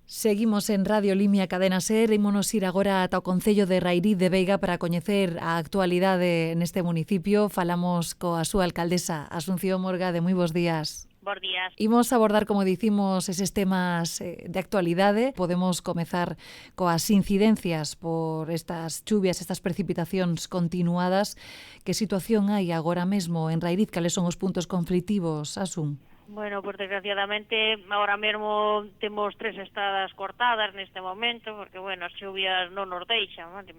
Seguimos en Radio Limia Cadena Ser, ímonos ir agora ata o Concello de Rairí de Veiga para coñecer a actualidade neste municipio. Falamos coa súa alcaldesa, Asunción Morgade. Moi bons días. Bos días. Imos abordar, como dicimos, eses temas de actualidade. Podemos comezar coas incidencias por estas chuvias, estas precipitacións continuadas. Que situación hai agora mesmo en Rairí? Cales son os puntos conflitivos, Asun? Bueno, pues desgraciadamente ahora mesmo temos 3 estradas cortadas neste momento, porque, bueno, as chuvias non nos deixan, ¿vale?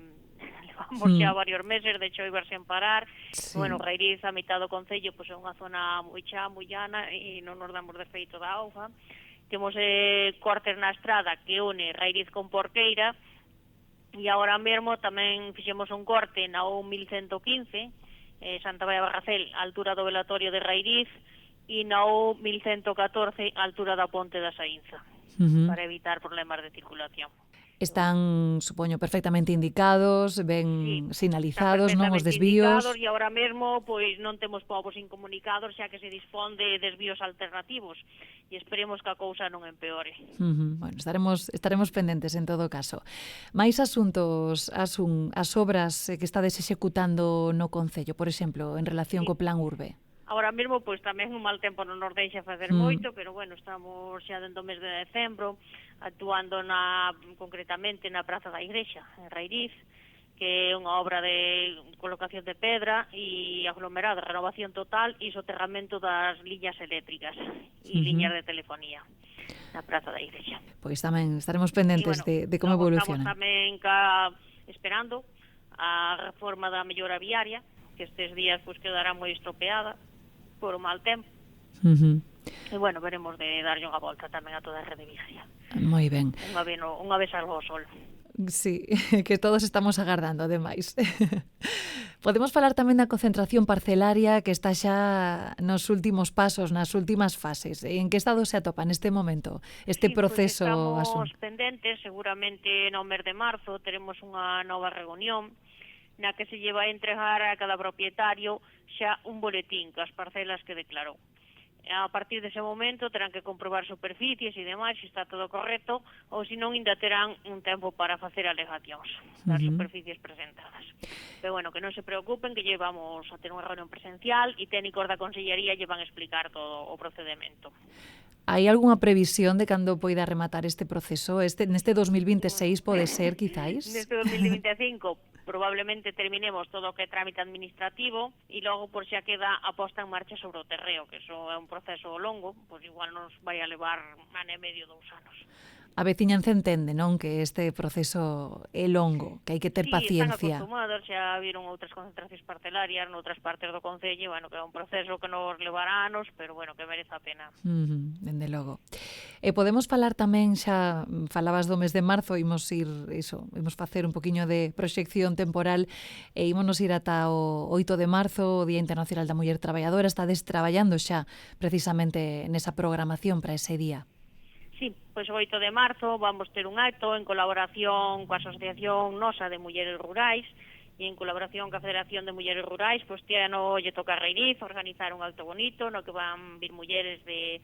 Levamos xa varios meses de choivar sen parar. Sí. Bueno, Rairiz, a mitad do concello, pues é unha zona moi xa, moi llana, e non nos damos de feito da auga. Temos cortes na estrada que une Rairiz con Porqueira, e agora mesmo tamén fixemos un corte na O1115, Santa María Barracel, a altura do velatorio de Rairiz, e na O1114, a altura da Ponte da Saínza, para evitar problemas de circulación. Están, supoño, perfectamente indicados, ben sinalizados, non, os desvíos. E agora mesmo pois non temos povos incomunicados, xa que se dispón de desvíos alternativos, e esperemos que a cousa non empeore. Bueno, estaremos pendentes en todo caso. Mais asuntos, as obras que estades executando no Concello, por exemplo, en relación co Plan Urbe. Agora mesmo, pois tamén un mal tempo non nos deixa facer moito, pero bueno, estamos xa dentro do mes de decembro, actuando concretamente na Praza da Igrexa, en Rairiz, que é unha obra de colocación de pedra e aglomerado, renovación total e soterramento das liñas eléctricas e liñas de telefonía na Praza da Igrexa. Pois tamén estaremos pendentes de como evoluciona. Estamos tamén esperando a reforma da mellora viaria, que estes días pois quedará moi estropeada por o mal tempo. E, bueno, veremos de darlle unha volta tamén a toda a rede viaria. Moi ben. Unha vez salvo o sol. Sí, que todos estamos agardando, ademais. Podemos falar tamén da concentración parcelaria que está xa nos últimos pasos, nas últimas fases. En que estado se atopa neste momento este proceso? Pues estamos pendentes, seguramente no mes de marzo teremos unha nova reunión na que se lleva a entregar a cada propietario xa un boletín coas parcelas que declarou. A partir dese momento terán que comprobar superficies e demais, se está todo correcto, ou se non, ainda terán un tempo para facer alegacións das superficies presentadas. Pero, bueno, que non se preocupen, que llevamos a ter unha reunión presencial e técnicos da Consellería lle van a explicar todo o procedimento. Hai algunha previsión de cando poida rematar este proceso? Neste 2026 pode ser, quizáis? Neste 2025 probablemente terminemos todo o que é trámite administrativo e logo por xa queda a posta en marcha sobre o terreo, que iso é un proceso longo, pois igual nos vai a levar ano e medio, 2 anos. A veciñanza entende, non, que este proceso é longo, que hai que ter paciencia. Sí, están acostumados, xa viron outras concentracións parcelarias noutras partes do Concello, bueno, que é un proceso que nos levará anos, pero, bueno, que merece a pena. Dende logo. E podemos falar tamén, xa falabas do mes de marzo, imos facer un poquiño de proxección temporal e ímonos ir ata o 8 de marzo, o Día Internacional da Muller Traballadora. Estades traballando xa precisamente nesa programación para ese día. Sí, pois o 8 de marzo vamos ter un acto en colaboración coa Asociación Nosa de Mulleres Rurais e en colaboración coa Federación de Mulleres Rurais, pois este ano lle toca a Rairiz organizar un acto bonito no que van vir mulleres de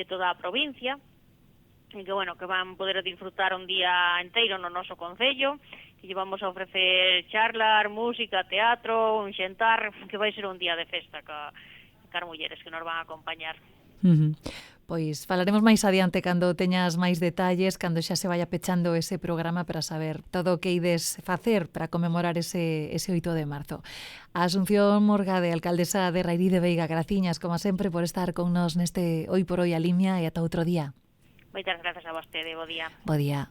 toda a provincia e que, bueno, que van poder disfrutar un día enteiro no noso concello, que lle vamos a ofrecer charlas, música, teatro, un xentar, que vai ser un día de festa cas mulleres que nos van a acompañar. Pois falaremos máis adiante cando teñas máis detalles, cando xa se vaya pechando ese programa para saber todo o que ides facer para conmemorar ese 8 de marzo. A Asunción Morgade, alcaldesa de Rairí de Veiga, graciñas, como sempre, por estar con nos neste Hoy por Hoy a Limia e ata outro día. Moitas grazas a vostede, bo día. Bo día.